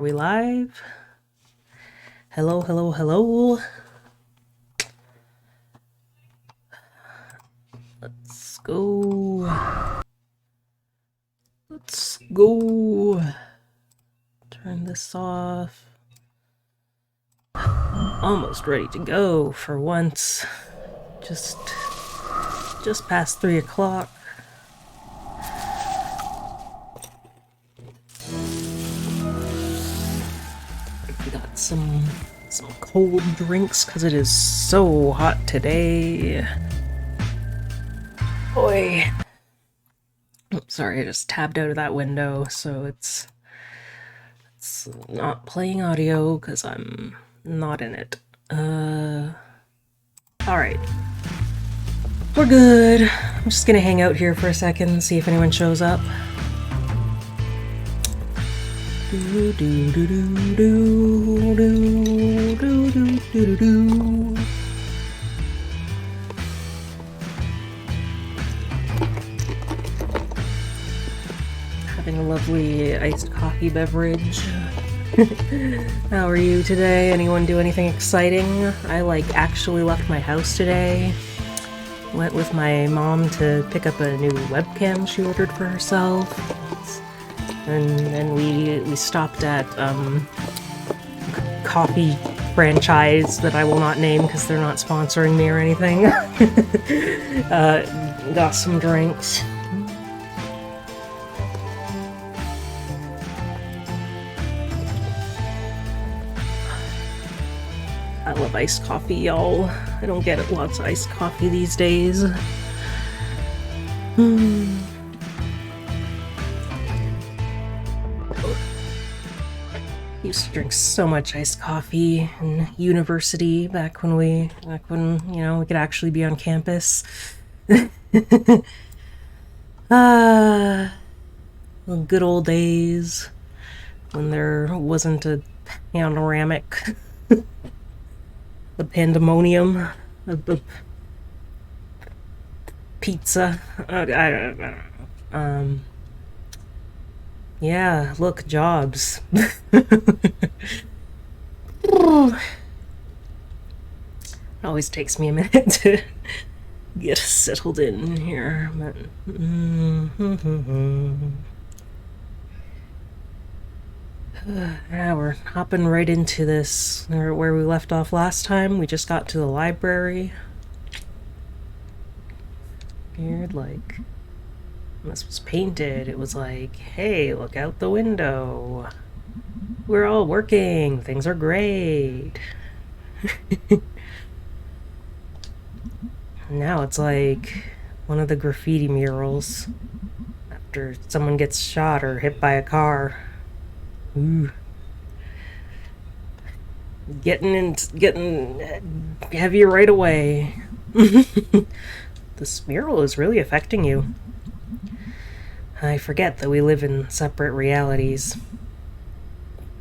Are we live? Hello, hello, hello. Let's go. Let's go. Turn this off. Almost ready to go for once. Just past 3 o'clock. We got some cold drinks because it is so hot today. Boy. Oh, sorry, I just tabbed out of that window, so it's not playing audio because I'm not in it. Alright. We're good. I'm just gonna hang out here for a second and see if anyone shows up. Do do do do do do do do do do. Having a lovely iced coffee beverage. How are you today? Anyone do anything exciting? I actually left my house today. Went with my mom to pick up a new webcam she ordered for herself. And then we stopped at coffee franchise that I will not name because they're not sponsoring me or anything. Got some drinks. I love iced coffee, y'all. I don't get lots of iced coffee these days. Used to drink so much iced coffee in university back when we could actually be on campus. Good old days when there wasn't a panoramic, the pandemonium of pizza. I don't know. Yeah, look, jobs. It always takes me a minute to get settled in here, but yeah, we're hopping right into this where we left off last time. We just got to the library. Weird, this was painted. It was like, hey, look out the window. We're all working. Things are great. Now it's like one of the graffiti murals after someone gets shot or hit by a car. Ooh. Getting heavy right away. This mural is really affecting you. I forget that we live in separate realities.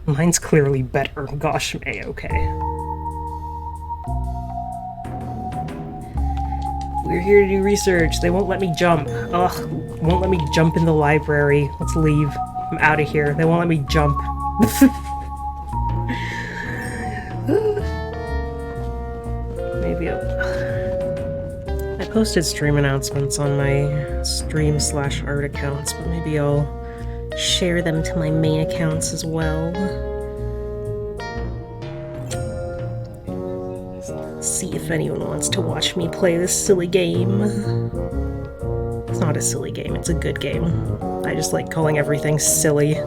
Mine's clearly better. Gosh, may okay. We're here to do research. They won't let me jump. Ugh, won't let me jump in the library. Let's leave. I'm out of here. They won't let me jump. Maybe I posted stream announcements on my stream/art accounts, but maybe I'll share them to my main accounts as well. See if anyone wants to watch me play this silly game. It's not a silly game, it's a good game. I just like calling everything silly.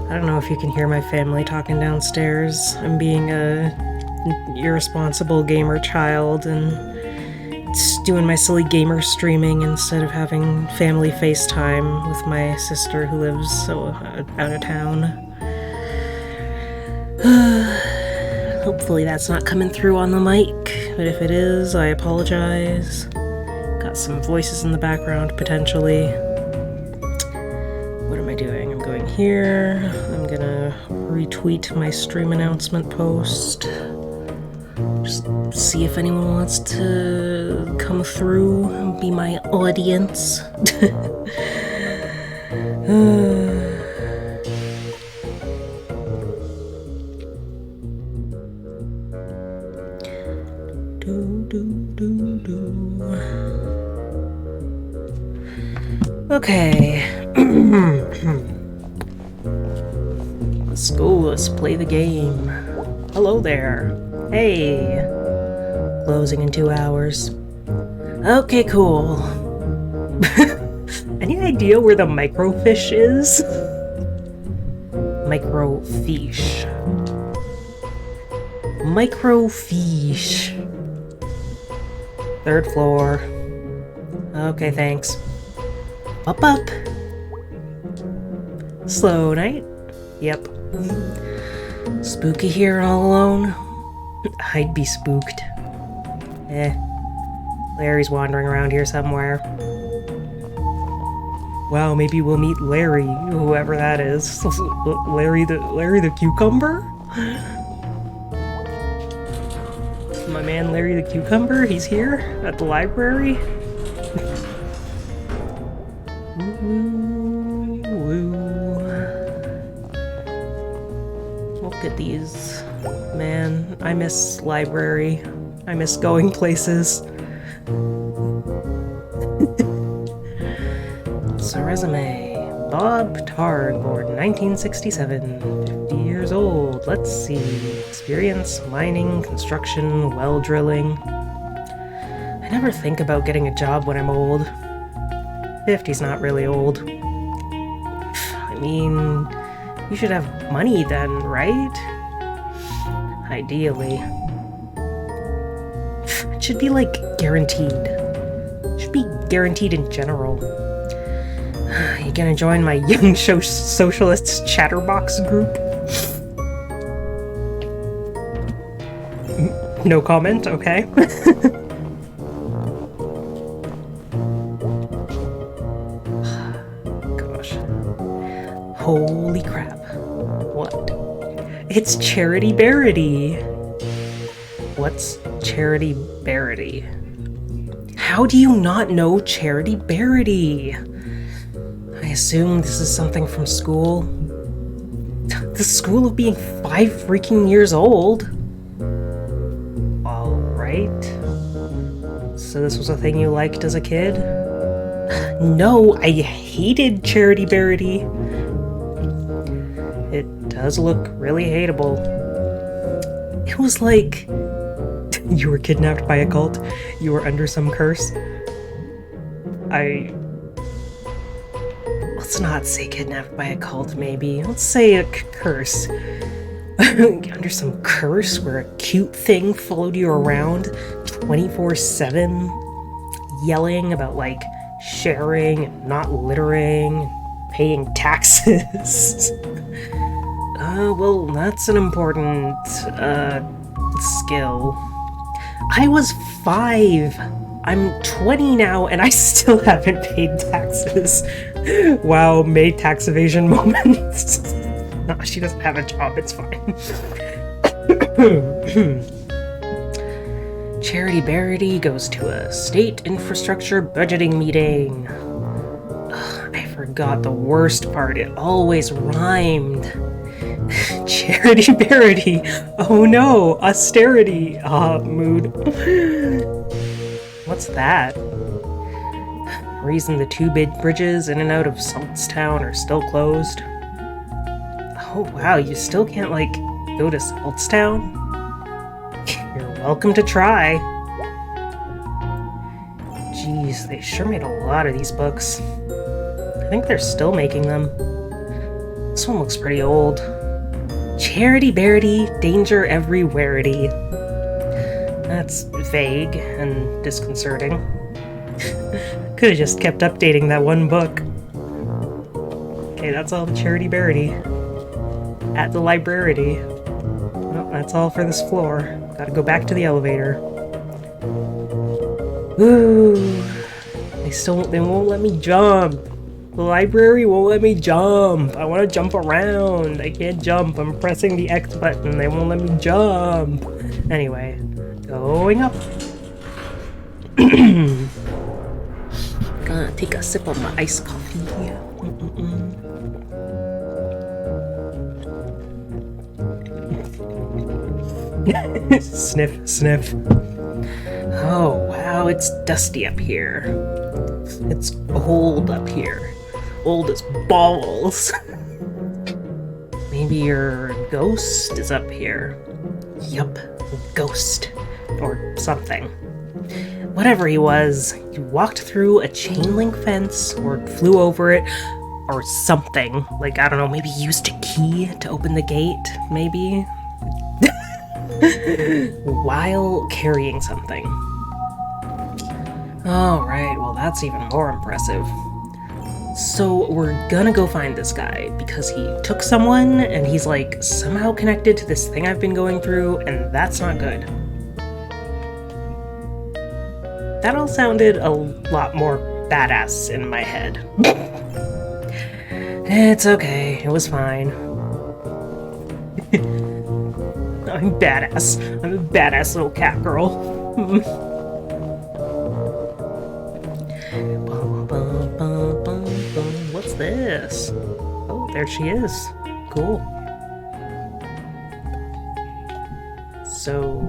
I don't know if you can hear my family talking downstairs. I'm being a irresponsible gamer child and doing my silly gamer streaming instead of having family FaceTime with my sister who lives out of town. Hopefully that's not coming through on the mic, but if it is, I apologize. Got some voices in the background, potentially. What am I doing? I'm going here. I'm gonna retweet my stream announcement post. Just see if anyone wants to come through and be my audience. Okay. Let's go, let's play the game. Hello there. Hey. Closing in 2 hours. Okay, cool. Any idea where the microfiche is? Microfiche. Microfiche. 3rd floor. Okay, thanks. Up. Slow night. Yep. Spooky here all alone? I'd be spooked. Larry's wandering around here somewhere. Wow, maybe we'll meet Larry, whoever that is. Larry the cucumber? My man Larry the cucumber, he's here at the library. Look at these. Man, I miss library. I miss going places. So resume. Bob Tard, born 1967, 50 years old. Let's see. Experience, mining, construction, well drilling. I never think about getting a job when I'm old. 50's not really old. I mean, you should have money then, right? Ideally. It should be, like, guaranteed. It should be guaranteed in general. You gonna join my young socialists chatterbox group? No comment, okay. Gosh. Holy crap. What? It's Charity Barity. What's Charity Barity? How do you not know Charity Barity? I assume this is something from school. The school of being 5 freaking years old. Alright. So this was a thing you liked as a kid? No, I hated Charity Barity. It does look really hateable. It was like... You were kidnapped by a cult. You were under some curse. Let's not say kidnapped by a cult, maybe. Let's say a curse. Under some curse where a cute thing followed you around 24/7, yelling about, like, sharing and not littering, paying taxes. Well, that's an important, skill. I was 5. I'm 20 now, and I still haven't paid taxes. Wow, made tax evasion moments. No, she doesn't have a job, it's fine. Charity Barity goes to a state infrastructure budgeting meeting. Ugh, I forgot the worst part, it always rhymed. Charity Barity. Oh no, austerity mood. What's that? Reason the 2 big bridges in and out of Saltstown are still closed. Oh wow, you still can't, like, go to Saltstown? You're welcome to try. Jeez, they sure made a lot of these books. I think they're still making them. This one looks pretty old. Charity Barity, danger everywhere-ity. That's vague and disconcerting. Could have just kept updating that one book. Okay, that's all the Charity Barity. At the library. Well, that's all for this floor. Gotta go back to the elevator. Ooh. They won't let me jump. The library won't let me jump. I want to jump around. I can't jump. I'm pressing the X button. They won't let me jump. Anyway, Going up. Gonna take a sip of my iced coffee. Sniff, sniff. Oh, wow, it's dusty up here. It's old up here. Old as balls. Maybe your ghost is up here. Yup, ghost. Or something. Whatever he was, he walked through a chain link fence, or flew over it, or something. Like, I don't know, maybe used a key to open the gate, maybe? While carrying something. Alright, well that's even more impressive. So we're gonna go find this guy, because he took someone, and he's like somehow connected to this thing I've been going through, and that's not good. That all sounded a lot more badass in my head. It's okay, it was fine. I'm badass. I'm a badass little cat girl. What's this? Oh, there she is. Cool. So,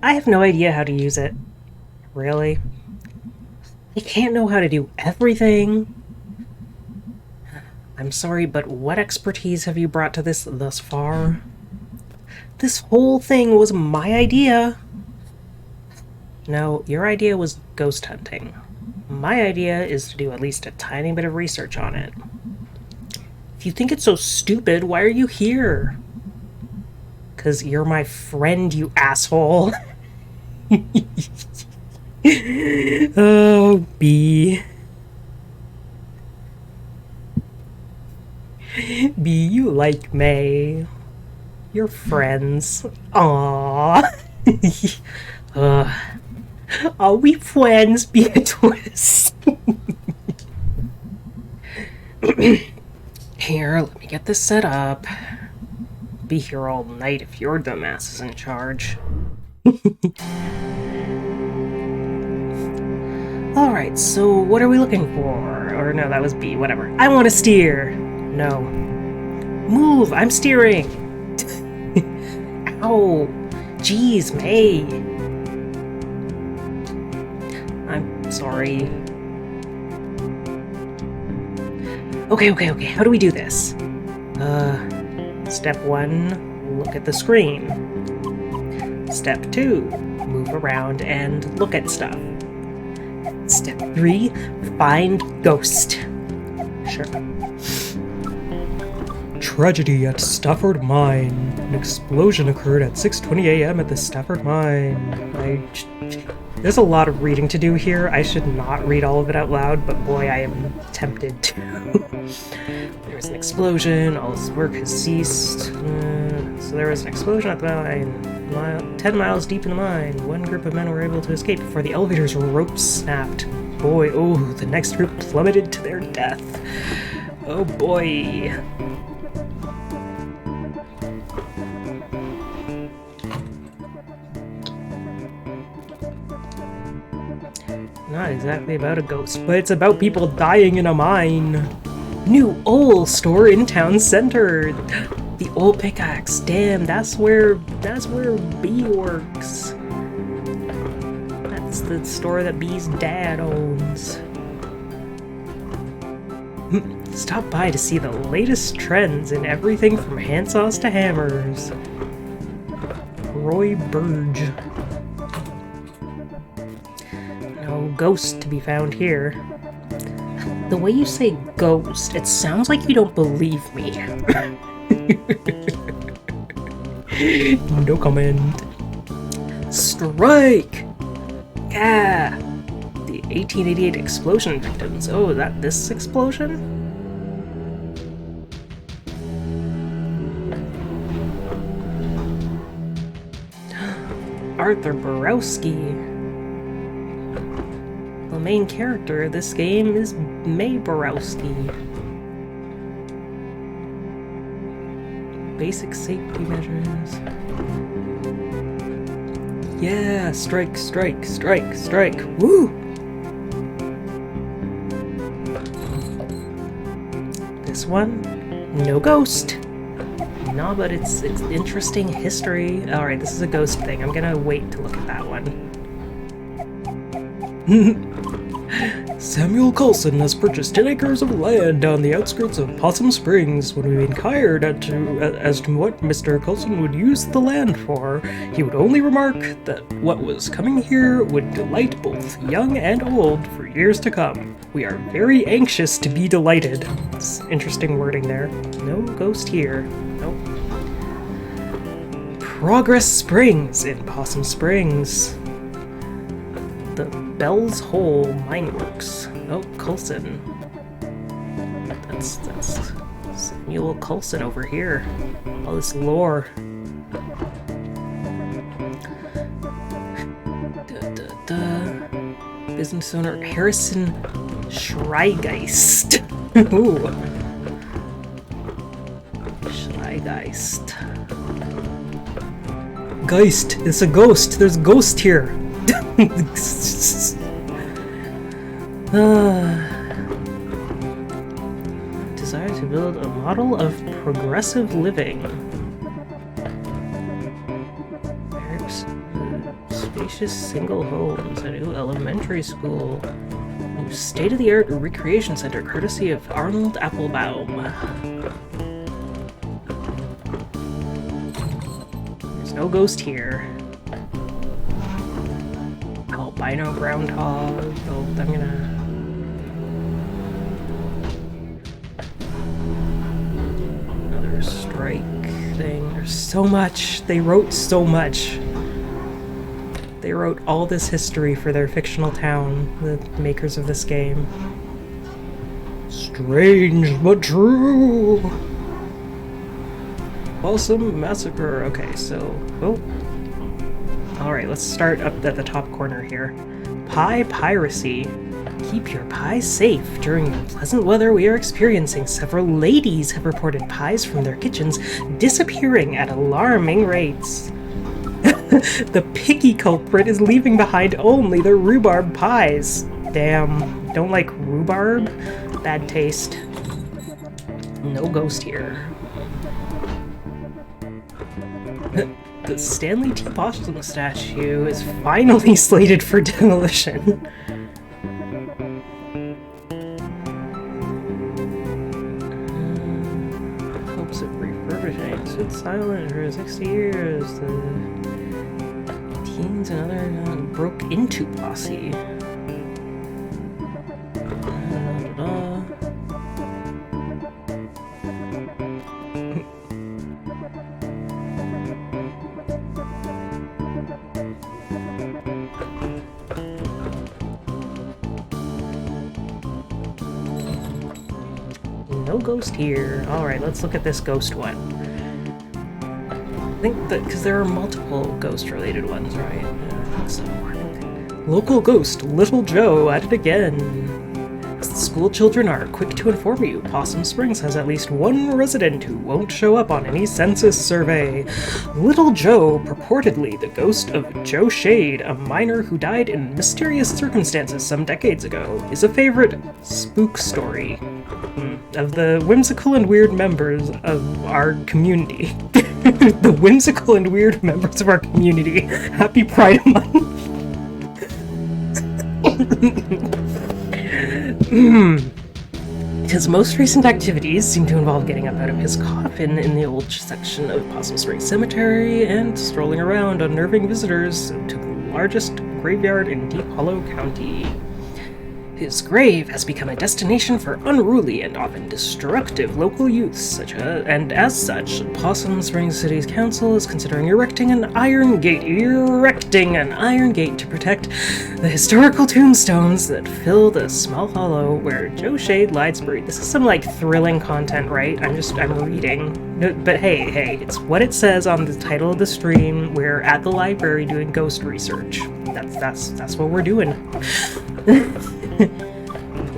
I have no idea how to use it. Really? I can't know how to do everything. I'm sorry, but what expertise have you brought to this thus far? This whole thing was my idea. No, your idea was ghost hunting. My idea is to do at least a tiny bit of research on it. If you think it's so stupid, why are you here? 'Cause you're my friend, you asshole. Oh, B. B, you like May. You're friends. Aww. Are we friends, Beatrice? Here, let me get this set up. Be here all night if your dumbass is in charge. Alright, so what are we looking for? Or no, that was B, whatever. I want to steer! No. Move! I'm steering! Ow! Jeez, May! I'm sorry. Okay, how do we do this? Step 1, look at the screen. Step 2, move around and look at stuff. Step 3, find ghost. Sure. Tragedy at Stafford Mine. An explosion occurred at 6:20 a.m. at the Stafford Mine. There's a lot of reading to do here. I should not read all of it out loud, but boy, I am tempted to. There was an explosion, all this work has ceased. So there was an explosion at the mine, 10 miles deep in the mine. One group of men were able to escape before the elevator's rope snapped. Boy, oh, the next group plummeted to their death. Oh boy. Not exactly about a ghost, but it's about people dying in a mine. New oil store in town center. The old pickaxe. Damn, that's where B works. That's the store that B's dad owns. Stop by to see the latest trends in everything from handsaws to hammers. Roy Burge. No ghost to be found here. The way you say ghost, it sounds like you don't believe me. No comment. Strike! Yeah! The 1888 explosion victims. Oh, this explosion? Arthur Borowski. The main character of this game is May Borowski. Basic safety measures. Yeah, strike, strike, strike, strike. Woo! This one, no ghost. No, but it's interesting history. Alright, this is a ghost thing. I'm gonna wait to look at that one. Samuel Coulson has purchased 10 acres of land on the outskirts of Possum Springs. When we inquired as to what Mr. Coulson would use the land for, he would only remark that what was coming here would delight both young and old for years to come. We are very anxious to be delighted. It's interesting wording there. No ghost here. Nope. Progress Springs in Possum Springs. The Bell's Hole Mine Works. Oh, Coulson. That's Samuel Coulson over here. All this lore. Business owner Harrison Schreigeist. Ooh. Schreigeist. Geist. It's a ghost. There's a ghost here. Desire to build a model of progressive living. Spacious single homes, a new elementary school, new state-of-the-art recreation center courtesy of Arnold Applebaum. There's no ghost here. Albino groundhog. Oh, I'm gonna... Another strike thing. There's so much. They wrote so much. They wrote all this history for their fictional town, the makers of this game. Strange but true! Possum Massacre. Okay, so... Oh. Alright, let's start up at the top corner here. Pie piracy. Keep your pies safe. During the pleasant weather we are experiencing, several ladies have reported pies from their kitchens disappearing at alarming rates. The picky culprit is leaving behind only the rhubarb pies. Damn, don't like rhubarb? Bad taste. No ghost here. The Stanley T. Possum statue is finally slated for demolition. Hopes of refurbishing. Stood silent for 60 years. The teens and other broke into posse. No ghost here. Alright, let's look at this ghost one. I think that, because there are multiple ghost-related ones, right? Yeah, so, local ghost, Little Joe, at it again. As the school children are quick to inform you, Possum Springs has at least one resident who won't show up on any census survey. Little Joe, purportedly the ghost of Joe Shade, a miner who died in mysterious circumstances some decades ago, is a favorite spook story of the whimsical and weird members of our community. The whimsical and weird members of our community. Happy Pride Month. His most recent activities seem to involve getting up out of his coffin in the old section of Possum Springs Cemetery and strolling around, unnerving visitors to the largest graveyard in Deep Hollow County. His grave has become a destination for unruly and often destructive local youths, and as such, Possum Springs City's Council is considering erecting an iron gate to protect the historical tombstones that fill the small hollow where Joe Shade lies buried. This is some, like, thrilling content, right? I'm reading. No, but hey, it's what it says on the title of the stream. We're at the library doing ghost research. That's what we're doing.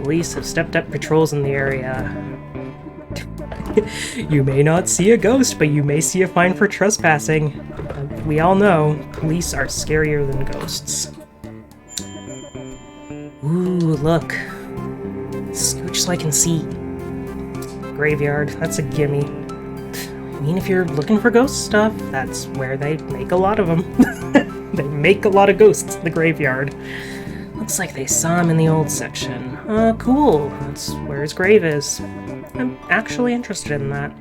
Police have stepped up patrols in the area. You may not see a ghost, but you may see a fine for trespassing. we all know police are scarier than ghosts. Ooh, look. Scooch so I can see. Graveyard, that's a gimme. I mean, if you're looking for ghost stuff, that's where they make a lot of them. They make a lot of ghosts in the graveyard. Looks like they saw him in the old section. Cool. That's where his grave is. I'm actually interested in that.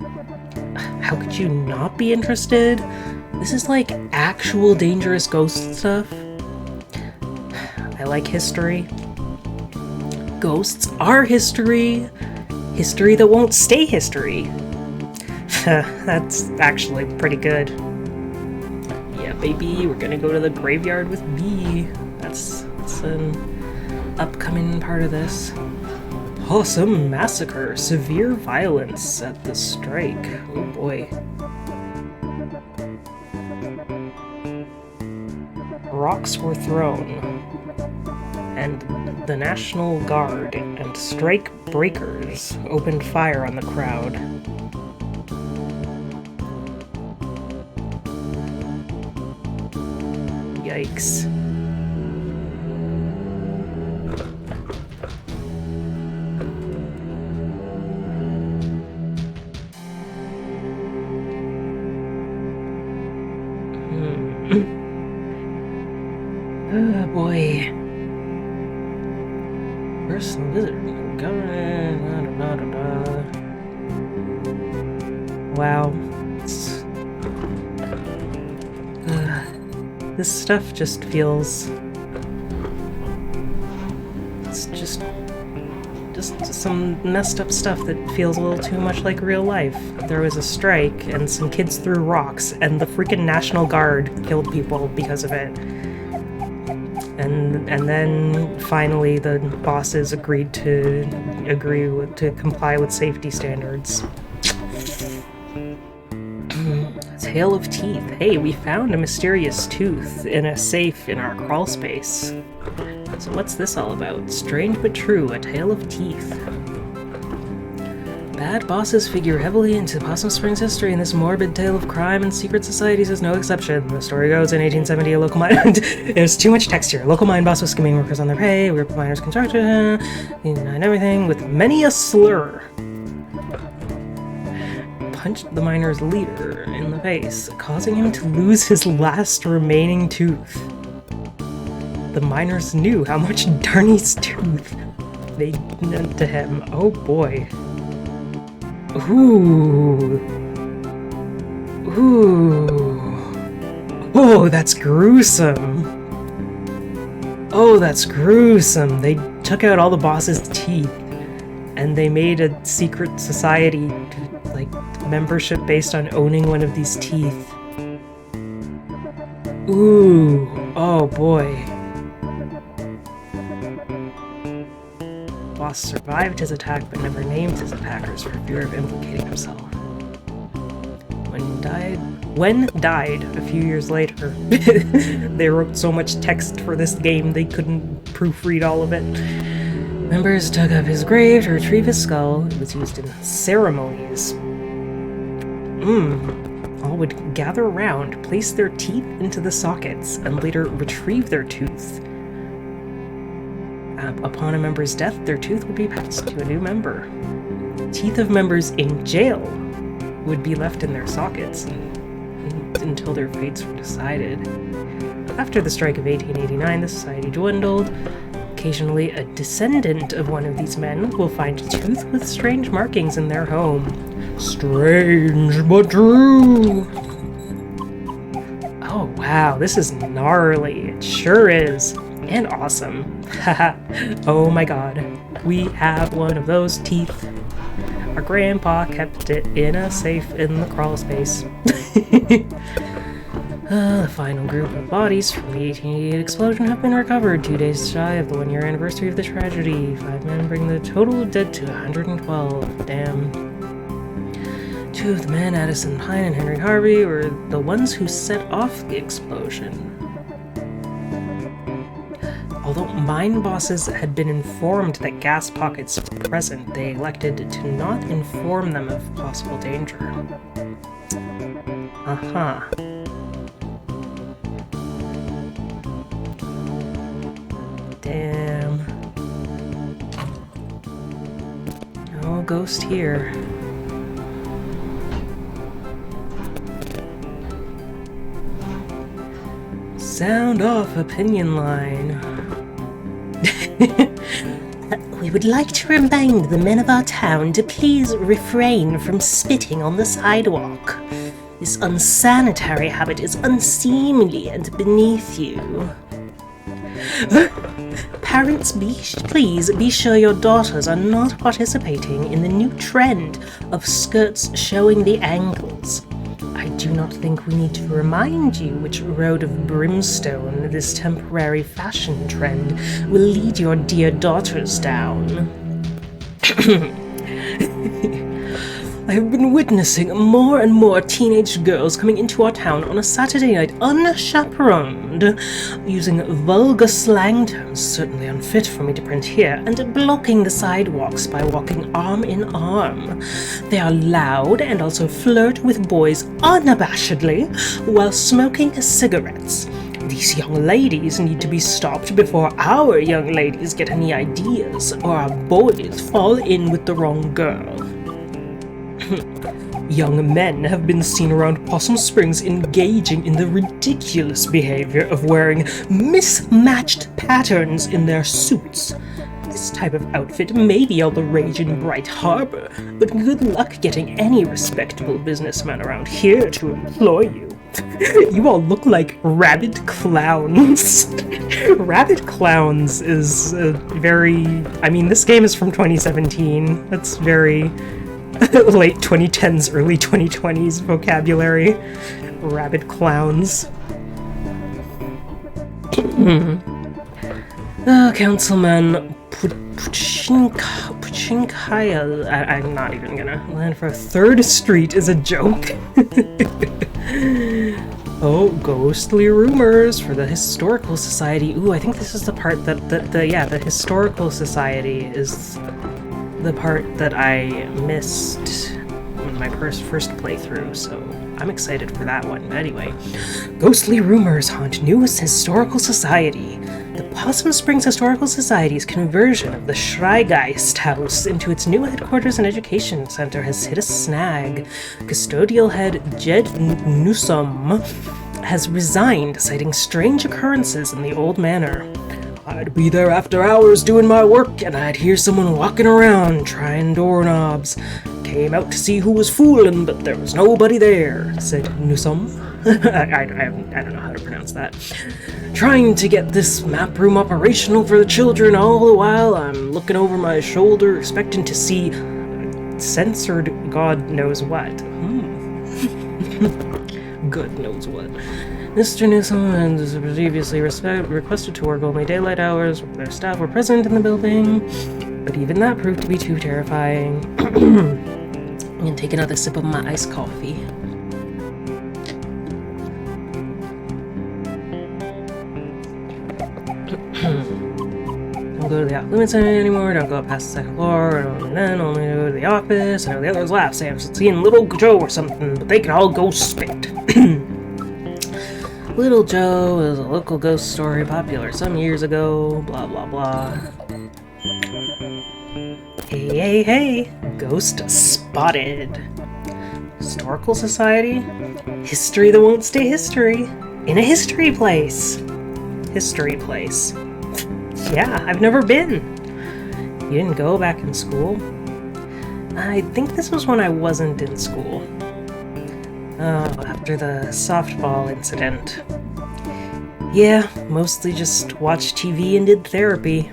How could you not be interested? This is like actual dangerous ghost stuff. I like history. Ghosts are history. History that won't stay history. That's actually pretty good. Yeah, baby, we're gonna go to the graveyard with B. That's an upcoming part of this. Possum Massacre. Severe violence at the strike. Oh boy. Rocks were thrown, and the National Guard and strike breakers opened fire on the crowd. Yikes. Oh boy. Personal visitor. Wow. This stuff just feels... It's just some messed up stuff that feels a little too much like real life. There was a strike, and some kids threw rocks, and the freaking National Guard killed people because of it. And then finally the bosses agreed to comply with safety standards. Tale of Teeth. Hey, we found a mysterious tooth in a safe in our crawl space. So what's this all about? Strange but true, a tale of teeth. Bad bosses figure heavily into Possum Springs history, and this morbid tale of crime and secret societies is no exception. The story goes, in 1870, a local mine... There's too much text here. A local mine boss was skimming workers on their pay, group of miners construction, and everything, with many a slur. Punched the miner's leader in the face, causing him to lose his last remaining tooth. The miners knew how much Darnie's tooth they meant to him. Oh boy. Ooh. Ooh. Oh, that's gruesome. Oh, that's gruesome. They took out all the boss's teeth, and they made a secret society, like, membership based on owning one of these teeth. Ooh. Oh boy. Boss survived his attack but never named his attackers for fear of implicating himself. When died a few years later. They wrote so much text for this game they couldn't proofread all of it. Members dug up his grave to retrieve his skull. It was used in ceremonies. All would gather around, place their teeth into the sockets, and later retrieve their tooth. Upon a member's death, their tooth would be passed to a new member. Teeth of members in jail would be left in their sockets until their fates were decided. After the strike of 1889, the society dwindled. Occasionally, a descendant of one of these men will find a tooth with strange markings in their home. Strange but true! Oh wow, this is gnarly. It sure is. And awesome. Haha. Oh my god. We have one of those teeth. Our grandpa kept it in a safe in the crawl space. The final group of bodies from the 1888 explosion have been recovered 2 days shy of the 1-year anniversary of the tragedy. 5 men bring the total of dead to 112. Damn. 2 of the men, Addison Pine and Henry Harvey, were the ones who set off the explosion. Although mine bosses had been informed that gas pockets were present, they elected to not inform them of possible danger. Uh-huh. Damn. No ghost here. Sound off, opinion line. We would like to remind the men of our town to please refrain from spitting on the sidewalk. This unsanitary habit is unseemly and beneath you. Parents, please be sure your daughters are not participating in the new trend of skirts showing the ankles. I do not think we need to remind you which road of brimstone this temporary fashion trend will lead your dear daughters down. I have been witnessing more and more teenage girls coming into our town on a Saturday night unchaperoned, using vulgar slang terms certainly unfit for me to print here, and blocking the sidewalks by walking arm in arm. They are loud and also flirt with boys unabashedly while smoking cigarettes. These young ladies need to be stopped before our young ladies get any ideas, or our boys fall in with the wrong girl. Young men have been seen around Possum Springs engaging in the ridiculous behavior of wearing mismatched patterns in their suits. This type of outfit may be all the rage in Bright Harbor, but good luck getting any respectable businessman around here to employ you. You all look like rabid clowns. Rabid clowns is this game is from 2017. That's very late 2010s, early 2020s vocabulary. Rabid clowns. Councilman Puchinkaya. I'm not even gonna land for a 3rd Street is a joke. Oh, ghostly rumors for the Historical Society. Ooh, I think this is the part the Historical Society is the part that I missed in my first playthrough, so I'm excited for that one. Anyway, ghostly rumors haunt newest Historical Society. The Possum Springs Historical Society's conversion of the Schreigeist House into its new headquarters and education center has hit a snag. Custodial head Jed Newsom has resigned, citing strange occurrences in the old manor. I'd be there after hours doing my work, and I'd hear someone walking around trying doorknobs. Came out to see who was fooling, but there was nobody there, said Newsom. I don't know how to pronounce that. Trying to get this map room operational for the children, all the while I'm looking over my shoulder, expecting to see censored God knows what. God knows what. Mr. Newsom has previously requested to work only daylight hours when their staff were present in the building, but even that proved to be too terrifying. I'm gonna take another sip of my iced coffee. Don't go to the off-limits anymore, don't go past the 2nd floor, and then only go to the office. I know the others laugh, say I'm seeing Little Joe or something, but they can all go spit. Little Joe is a local ghost story popular some years ago, blah blah blah. Hey, ghost spotted. Historical Society? History that won't stay history. In a history place. History place. Yeah, I've never been. You didn't go back in school? I think this was when I wasn't in school. After the softball incident. Yeah, mostly just watched TV and did therapy.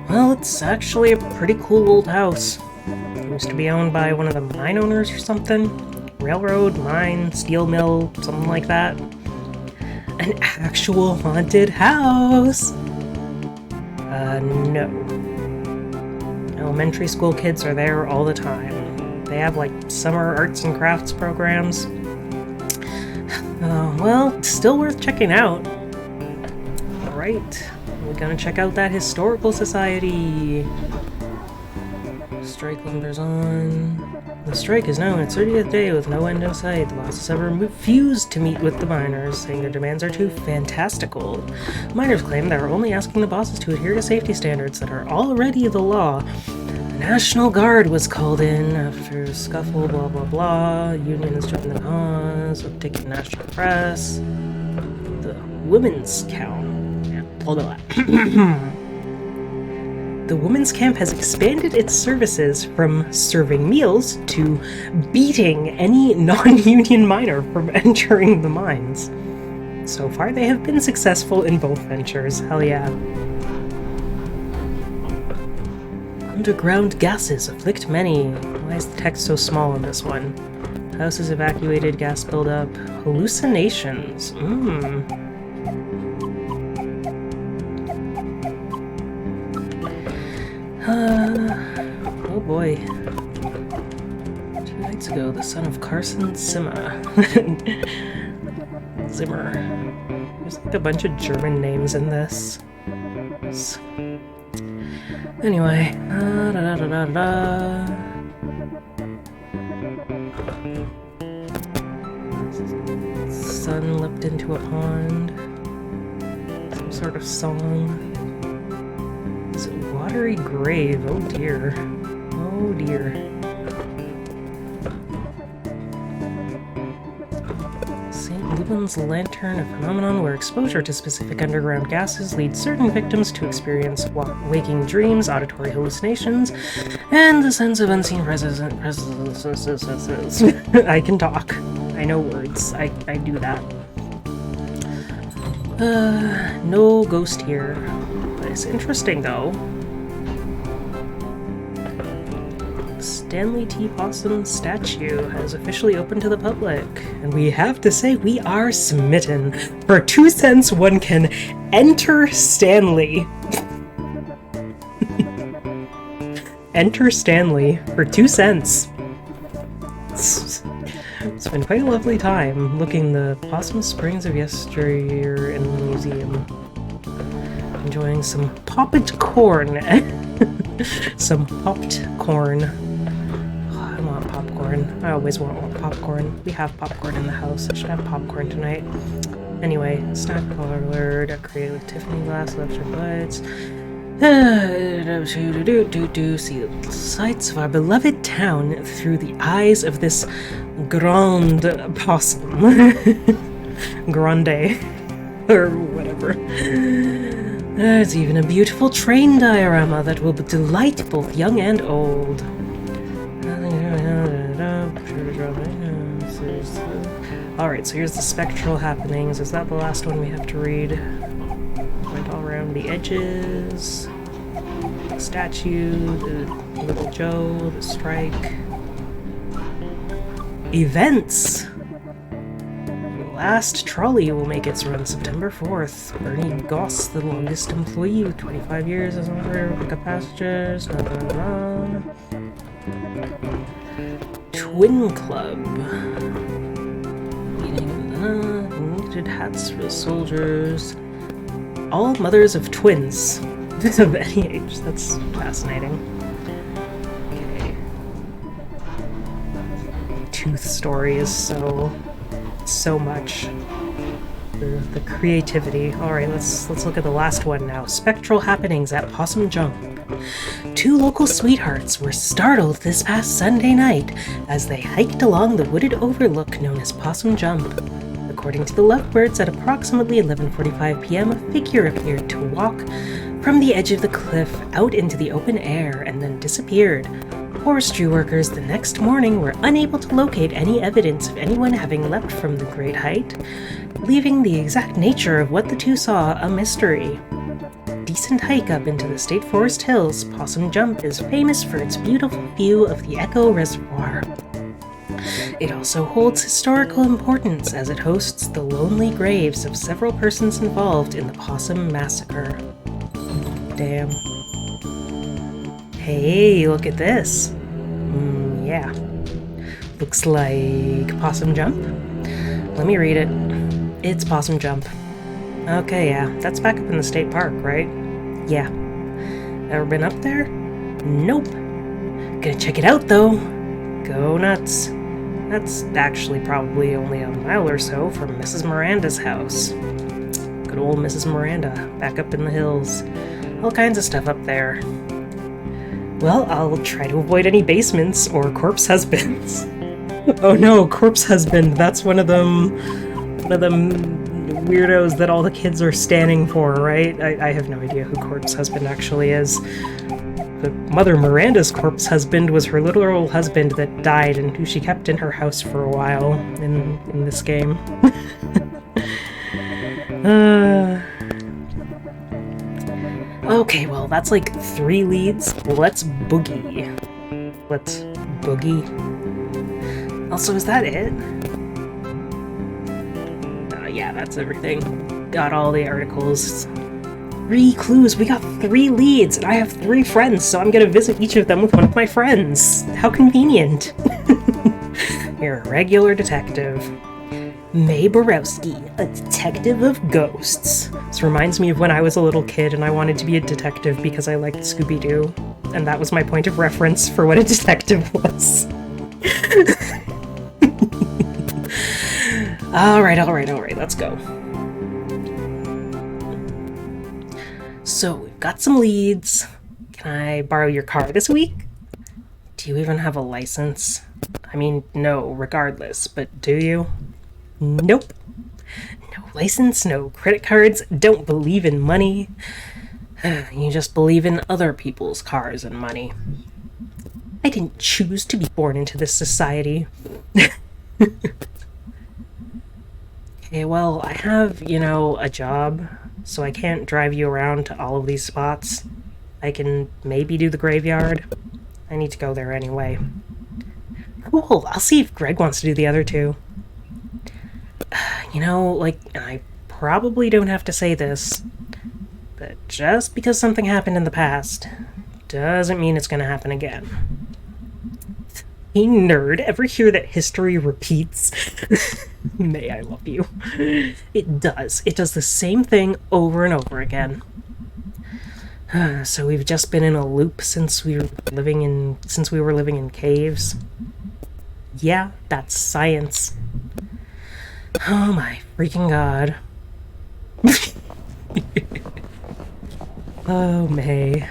Well, it's actually a pretty cool old house. It used to be owned by one of the mine owners or something. Railroad, mine, steel mill, something like that. An actual haunted house! No. Elementary school kids are there all the time. They have, like, summer arts and crafts programs. Well, still worth checking out. Alright, we're gonna check out that Historical Society. Strike lumbers on. The strike is now in its 30th day with no end in sight. The bosses have refused to meet with the miners, saying their demands are too fantastical. Miners claim they are only asking the bosses to adhere to safety standards that are already the law. The National Guard was called in after a scuffle, blah blah blah. Unions joined the cause, uptick in national press. The women's count. Yeah, hold on. The women's camp has expanded its services from serving meals to beating any non-union miner from entering the mines. So far, they have been successful in both ventures. Hell yeah. Underground gases afflict many. Why is the text so small on this one? Houses evacuated, gas buildup, hallucinations. Oh boy. 2 nights ago, the son of Carson Zimmer. Zimmer. There's like a bunch of German names in this. Anyway. Sun leapt into a pond. Some sort of song. Is it watery grave? Oh dear. Oh dear. St. Luban's lantern, a phenomenon where exposure to specific underground gases leads certain victims to experience waking dreams, auditory hallucinations, and the sense of unseen presence. I can talk. I know words. I do that. No ghost here. It's interesting, though. Stanley T. Possum's statue has officially opened to the public, and we have to say we are smitten. For 2 cents, one can enter Stanley. Enter Stanley for 2 cents. It's been quite a lovely time looking the Possum Springs of yesteryear in the museum. Enjoying some popped corn. Some popped corn. Oh, I want popcorn. I always want popcorn. We have popcorn in the house. I should have popcorn tonight. Anyway, snack parlor, decorated with Tiffany glass, electric lights. See the sights of our beloved town through the eyes of this grand possum. Grande. Or whatever. There's even a beautiful train diorama that will delight both young and old. Alright, so here's the spectral happenings. Is that the last one we have to read? Went all around the edges. The statue, the little Joe, the strike. Events! The last trolley will make its run September 4th. Bernie Goss, the longest employee with 25 years as an operator of pickup passengers. Twin Club. Knitted hats for the soldiers. All mothers of twins of any age. That's fascinating. Okay. Tooth story is so much. The creativity. Alright, let's look at the last one now. Spectral happenings at Possum Jump. 2 local sweethearts were startled this past Sunday night as they hiked along the wooded overlook known as Possum Jump. According to the Lovebirds, at approximately 11:45 p.m., a figure appeared to walk from the edge of the cliff out into the open air and then disappeared. Forestry workers the next morning were unable to locate any evidence of anyone having leapt from the great height, leaving the exact nature of what the two saw a mystery. Decent hike up into the State Forest Hills, Possum Jump is famous for its beautiful view of the Echo Reservoir. It also holds historical importance as it hosts the lonely graves of several persons involved in the Possum Massacre. Damn. Hey, look at this. Yeah. Looks like Possum Jump. Let me read it. It's Possum Jump. Okay, yeah, that's back up in the state park, right? Yeah. Ever been up there? Nope. Gonna check it out, though. Go nuts. That's actually probably only a mile or so from Mrs. Miranda's house. Good old Mrs. Miranda, back up in the hills. All kinds of stuff up there. Well, I'll try to avoid any basements or corpse husbands. Oh no, corpse husband, that's one of them weirdos that all the kids are standing for, right? I have no idea who corpse husband actually is. But Mother Miranda's corpse husband was her literal husband that died and who she kept in her house for a while in this game. Okay, well, that's like 3 leads. Let's boogie. Let's boogie. Also, is that it? Yeah, that's everything. Got all the articles. 3 clues. We got 3 leads, and I have 3 friends, so I'm gonna visit each of them with one of my friends. How convenient. You're a regular detective. May Borowski, a detective of ghosts. This reminds me of when I was a little kid and I wanted to be a detective because I liked Scooby-Doo, and that was my point of reference for what a detective was. Alright, let's go. So, we've got some leads. Can I borrow your car this week? Do you even have a license? I mean, no, regardless, but do you? Nope. No license, no credit cards, don't believe in money. You just believe in other people's cars and money. I didn't choose to be born into this society. Okay, well, I have, a job, so I can't drive you around to all of these spots. I can maybe do the graveyard. I need to go there anyway. Cool, I'll see if Greg wants to do the other 2. I probably don't have to say this, but just because something happened in the past doesn't mean it's gonna happen again. Hey nerd, ever hear that history repeats? May I love you. It does. It does the same thing over and over again. So we've just been in a loop since we were living in caves. Yeah, that's science. Oh my freaking god. Oh, May.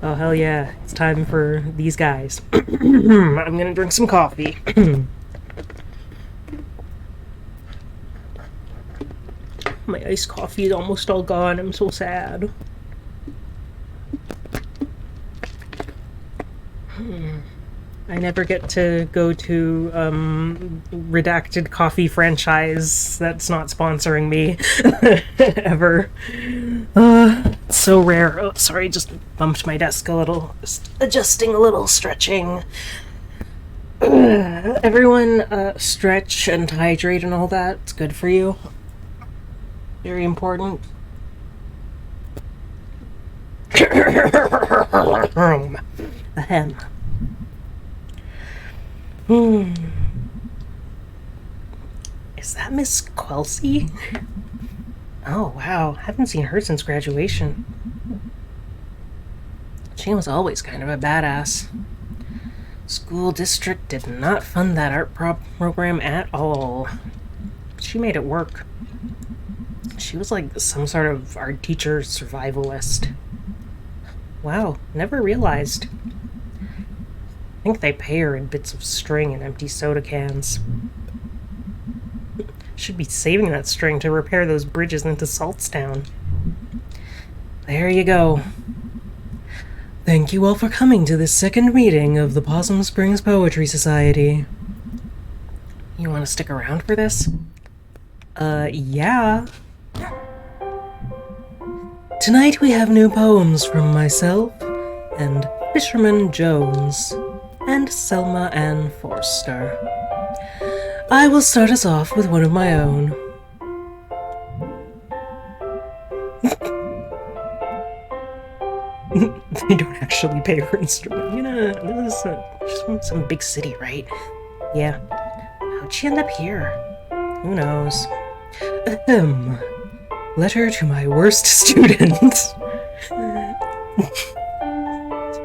Oh, hell yeah. It's time for these guys. I'm gonna drink some coffee. My iced coffee is almost all gone. I'm so sad. I never get to go to redacted coffee franchise that's not sponsoring me ever. It's so rare. Oh, sorry, just bumped my desk a little. Just adjusting a little, stretching. Everyone stretch and hydrate and all that. It's good for you. Very important. Ahem. Is that Miss Quelsey? Oh, wow. Haven't seen her since graduation. She was always kind of a badass. School district did not fund that art program at all. She made it work. She was like some sort of art teacher survivalist. Wow, never realized. I think they pay her in bits of string and empty soda cans. Should be saving that string to repair those bridges into Saltstown. There you go. Thank you all for coming to this second meeting of the Possum Springs Poetry Society. You want to stick around for this? Yeah. Tonight we have new poems from myself and Fisherman Jones and Selma Ann Forster. I will start us off with one of my own. They don't actually pay her instrument. This is some big city, right? Yeah. How'd she end up here? Who knows? Ahem. Letter to my worst student.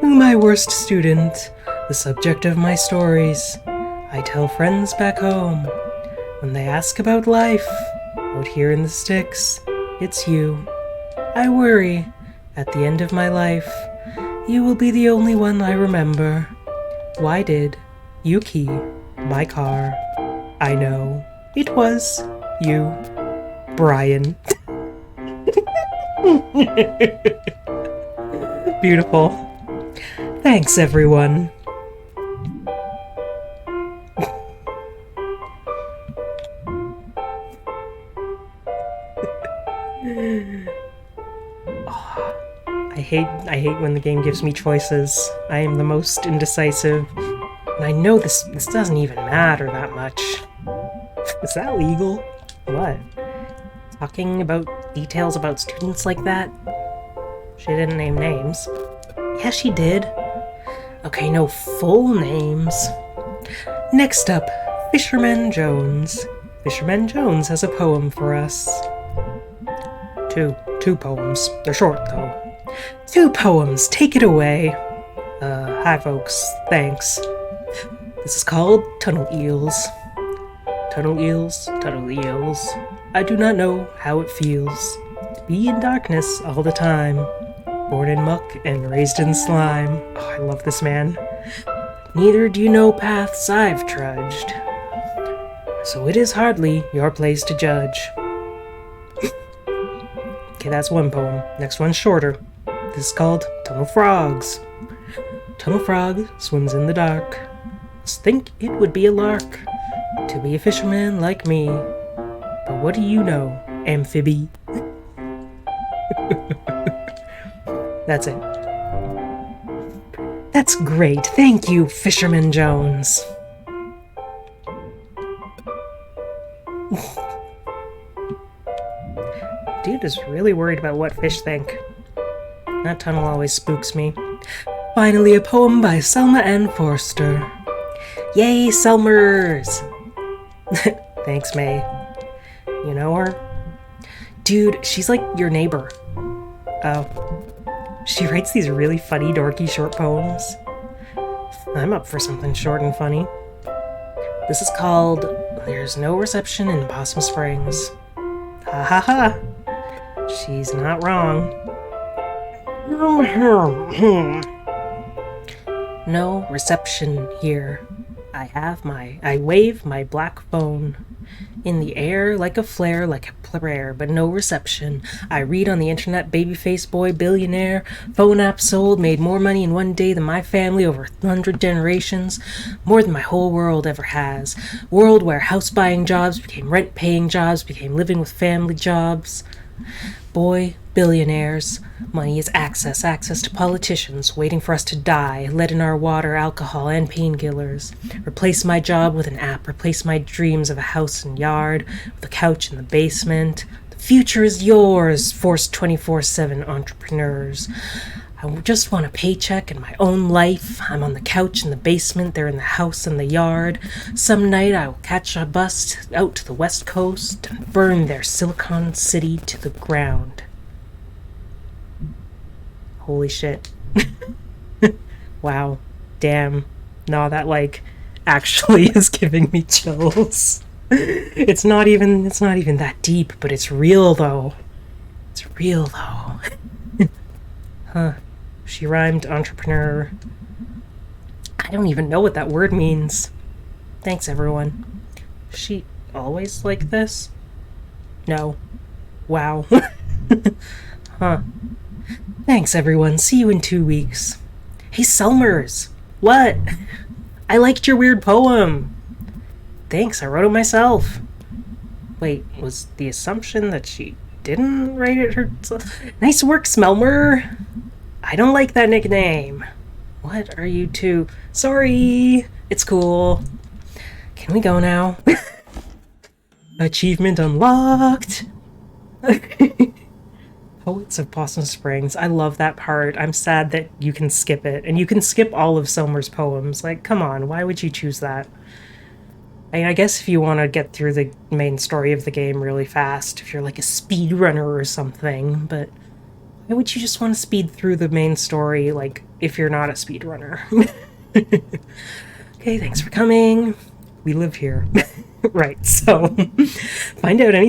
To my worst student, the subject of my stories. I tell friends back home when they ask about life. Out here in the sticks, it's you. I worry, at the end of my life, you will be the only one I remember. Why did you key my car? I know it was you, Brian. Beautiful. Thanks, everyone. I hate when the game gives me choices. I am the most indecisive. And I know this doesn't even matter that much. Is that legal? What? Talking about details about students like that? She didn't name names. Yeah, she did. Okay, no full names. Next up, Fisherman Jones. Fisherman Jones has a poem for us. Two poems. They're short, though. 2 poems, take it away. Hi folks, thanks. This is called Tunnel Eels. Tunnel eels, tunnel eels. I do not know how it feels to be in darkness all the time. Born in muck and raised in slime. Oh, I love this man. Neither do you know paths I've trudged, so it is hardly your place to judge. Okay, that's one poem. Next one's shorter. This is called Tunnel Frogs. Tunnel frog swims in the dark. Must think it would be a lark to be a fisherman like me. But what do you know, amphibi? That's it. That's great. Thank you, Fisherman Jones. Dude is really worried about what fish think. That tunnel always spooks me. Finally, a poem by Selma Ann Forster. Yay, Selmers! Thanks, May. You know her? Dude, she's like your neighbor. Oh. She writes these really funny, dorky short poems. I'm up for something short and funny. This is called There's No Reception in Possum Springs. Ha ha ha! She's not wrong. No reception here. I wave my black phone in the air like a flare, like a prayer, but no reception. I read on the internet, babyface boy, billionaire, phone app sold, made more money in one day than my family over 100 generations, more than my whole world ever has. World where house buying jobs became rent paying jobs, became living with family jobs. Boy, billionaires. Money is access to politicians, waiting for us to die, lead in our water, alcohol, and painkillers. Replace my job with an app, replace my dreams of a house and yard, with a couch in the basement. The future is yours, forced 24/7 entrepreneurs. I just want a paycheck and my own life. I'm on the couch in the basement, they're in the house and the yard. Some night I will catch a bus out to the west coast and burn their Silicon City to the ground. Holy shit. Wow. Damn. No, that actually is giving me chills. It's not even that deep, but it's real though. It's real though. Huh. She rhymed entrepreneur. I don't even know what that word means. Thanks, everyone. She always like this? No. Wow. Huh. Thanks, everyone. See you in 2 weeks. Hey, Selmers. What? I liked your weird poem. Thanks, I wrote it myself. Wait, was the assumption that she didn't write it herself? Nice work, Smelmer. I don't like that nickname. What are you two? Sorry. It's cool. Can we go now? Achievement unlocked. Poets of Possum Springs. I love that part. I'm sad that you can skip it. And you can skip all of Selmer's poems. Like, come on, why would you choose that? I guess if you want to get through the main story of the game really fast, if you're like a speedrunner or something, but why would you just want to speed through the main story, like, if you're not a speedrunner? Okay, thanks for coming. We live here. Right, so find out any